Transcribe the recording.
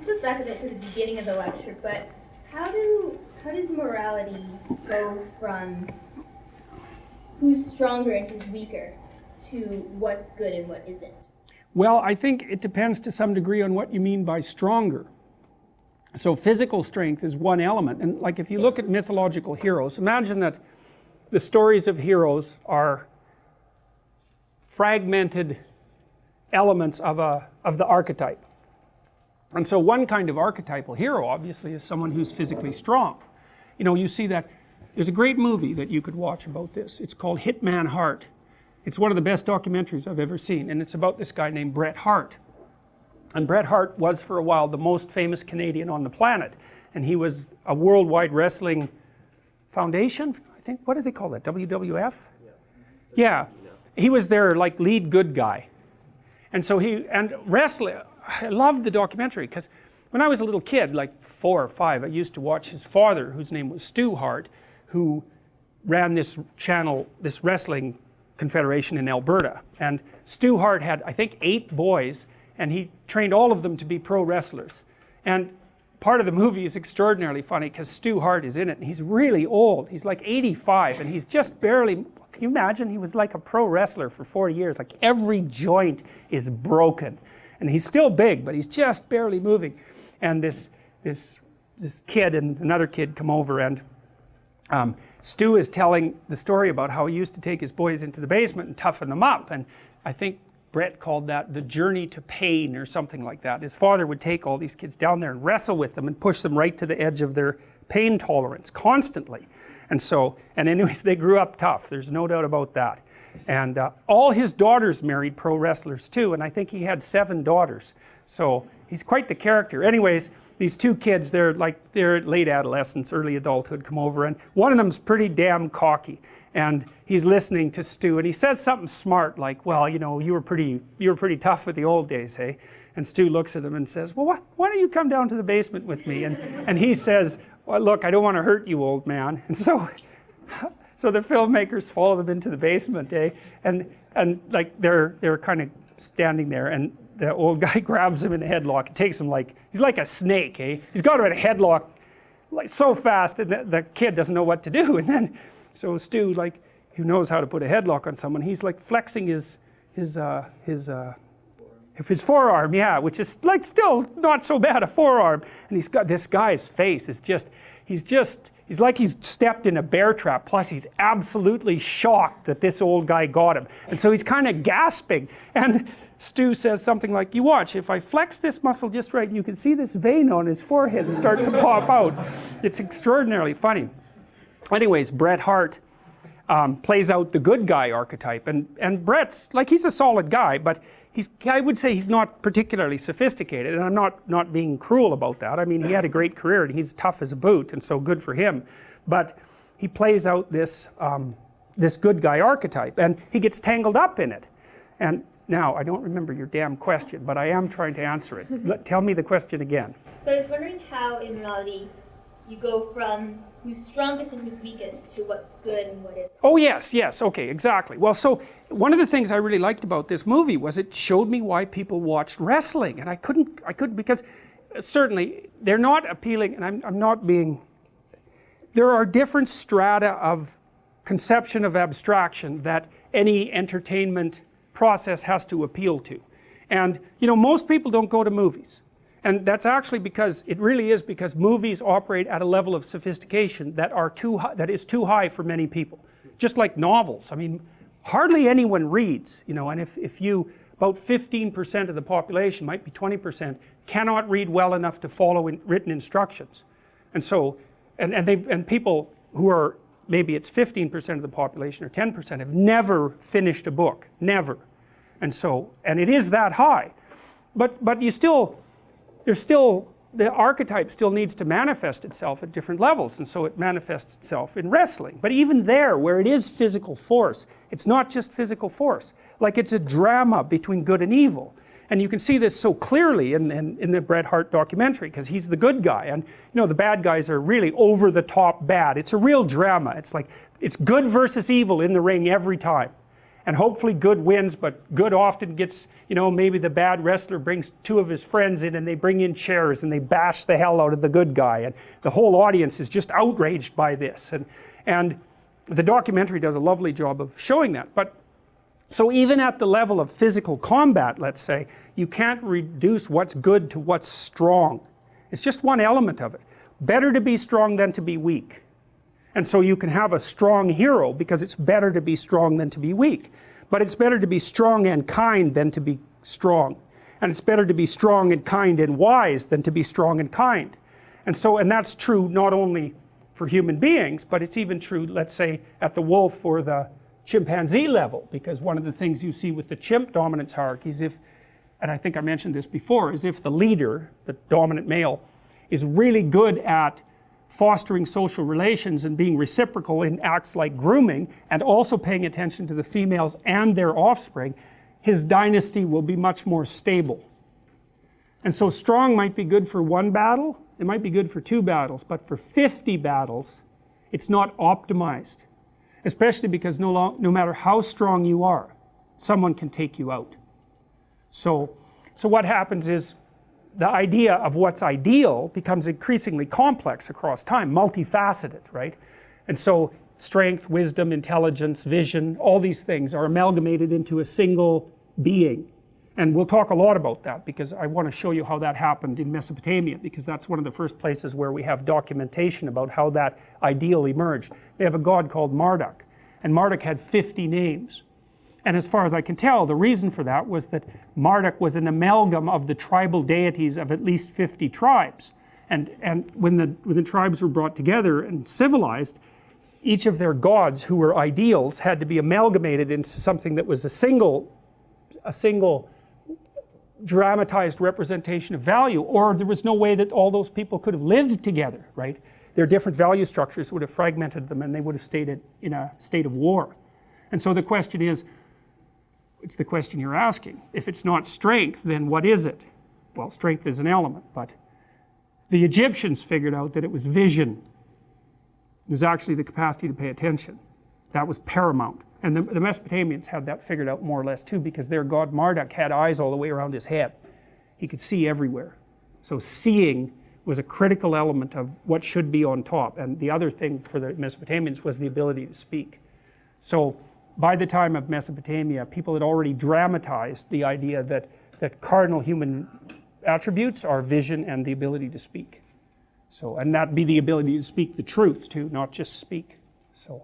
goes back a bit to the beginning of the lecture, but how does morality go from who's stronger and who's weaker to what's good and what isn't? Well, I think it depends to some degree on what you mean by stronger. So physical strength is one element, and like if you look at mythological heroes, imagine that the stories of heroes are fragmented elements of the archetype. And so one kind of archetypal hero obviously is someone who's physically strong. You know, you see that, there's a great movie that you could watch about this. It's called Hitman Hart. It's one of the best documentaries I've ever seen, and it's about this guy named Bret Hart. And Bret Hart was for a while the most famous Canadian on the planet, and he was a worldwide wrestling foundation, I think, what did they call that, WWF? Yeah, he was their like lead good guy. And so wrestling, I loved the documentary because when I was a little kid, like 4 or 5, I used to watch his father, whose name was Stu Hart, who ran this channel, this wrestling confederation in Alberta. And Stu Hart had, I think, 8 boys, and he trained all of them to be pro wrestlers. And part of the movie is extraordinarily funny because Stu Hart is in it, and he's really old. He's like 85, and he's just barely, can you imagine? He was like a pro wrestler for 40 years. Like every joint is broken. And he's still big, but he's just barely moving. And this kid and another kid come over, and Stu is telling the story about how he used to take his boys into the basement and toughen them up. And I think Bret called that the journey to pain or something like that. His father would take all these kids down there and wrestle with them and push them right to the edge of their pain tolerance constantly. And so, and anyways, they grew up tough. There's no doubt about that. And all his daughters married pro wrestlers too, and I think he had 7 daughters. So he's quite the character. Anyways, these 2 kids, they're late adolescence, early adulthood, come over, and one of them's pretty damn cocky. And he's listening to Stu, and he says something smart like, well, you know, you were pretty tough with the old days, hey? And Stu looks at him and says, well, why don't you come down to the basement with me? And he says, well, look, I don't want to hurt you, old man. And so the filmmakers follow them into the basement, eh? And like they're kind of standing there, and the old guy grabs him in a headlock and takes him like, he's like a snake, eh? He's got him in a headlock like so fast, and the kid doesn't know what to do. And then, so Stu, like, who knows how to put a headlock on someone, he's like flexing his forearm, yeah, which is like still not so bad a forearm. And he's got, this guy's face is just, he's like he's stepped in a bear trap, plus he's absolutely shocked that this old guy got him. And so he's kind of gasping. And Stu says something like, you watch, if I flex this muscle just right, you can see this vein on his forehead start to pop out. It's extraordinarily funny. Anyways, Bret Hart plays out the good guy archetype, and Bret's, like, he's a solid guy, but I would say he's not particularly sophisticated, and I'm not being cruel about that. I mean, he had a great career, and he's tough as a boot, and so good for him. But he plays out this good guy archetype, and he gets tangled up in it. And now, I don't remember your damn question, but I am trying to answer it. Tell me the question again. So I was wondering how, in reality, you go from who's strongest and who's weakest to what's good and what isn't. Oh yes, okay, exactly. Well, so one of the things I really liked about this movie was it showed me why people watched wrestling, and I couldn't because certainly they're not appealing, and I'm not being, there are different strata of conception of abstraction that any entertainment process has to appeal to. And you know, most people don't go to movies. And that's actually because, it really is because movies operate at a level of sophistication that is too high for many people. Just like novels. I mean, hardly anyone reads, you know, and if you, about 15% of the population, might be 20%, cannot read well enough to follow written instructions. And so, and people who are, maybe it's 15% of the population or 10%, have never finished a book, never. And so, and it is that high. But you still, the archetype still needs to manifest itself at different levels, and so it manifests itself in wrestling. But even there, where it is physical force, it's not just physical force. Like, it's a drama between good and evil. And you can see this so clearly in the Bret Hart documentary, because he's the good guy, and you know, the bad guys are really over the top bad. It's a real drama. It's like, it's good versus evil in the ring every time. and hopefully good wins, but good often gets, you know, maybe the bad wrestler brings two of his friends in and they bring in chairs and they bash the hell out of the good guy, and the whole audience is just outraged by this, and the documentary does a lovely job of showing that. But so even at the level of physical combat, let's say, you can't reduce what's good to what's strong. It's just one element of it. Better to be strong than to be weak. And so you can have a strong hero because it's better to be strong than to be weak. But it's better to be strong and kind than to be strong. And it's better to be strong and kind and wise than to be strong and kind. And so, and that's true not only for human beings, but it's even true, let's say, at the wolf or the chimpanzee level, because one of the things you see with the chimp dominance hierarchies, and I think I mentioned this before, is if the leader, the dominant male, is really good at fostering social relations and being reciprocal in acts like grooming, and also paying attention to the females and their offspring, his dynasty will be much more stable. And so strong might be good for one battle, it might be good for 2 battles, but for 50 battles, it's not optimized. Especially because no matter how strong you are, someone can take you out. So what happens is the idea of what's ideal becomes increasingly complex across time, multifaceted, right? And so strength, wisdom, intelligence, vision, all these things are amalgamated into a single being. And we'll talk a lot about that because I want to show you how that happened in Mesopotamia, because that's one of the first places where we have documentation about how that ideal emerged. They have a god called Marduk, and Marduk had 50 names. And as far as I can tell, the reason for that was that Marduk was an amalgam of the tribal deities of at least 50 tribes. And when the tribes were brought together and civilized, each of their gods who were ideals had to be amalgamated into something that was a single dramatized representation of value, or there was no way that all those people could have lived together, right? Their different value structures would have fragmented them and they would have stayed in a state of war. And so the question is, it's the question you're asking. If it's not strength, then what is it? Well, strength is an element, but the Egyptians figured out that it was vision. It was actually the capacity to pay attention. That was paramount. And the Mesopotamians had that figured out more or less too, because their god Marduk had eyes all the way around his head. He could see everywhere. So seeing was a critical element of what should be on top. And the other thing for the Mesopotamians was the ability to speak. So by the time of Mesopotamia, people had already dramatized the idea that cardinal human attributes are vision and the ability to speak. So, and that be the ability to speak the truth too, not just speak. So.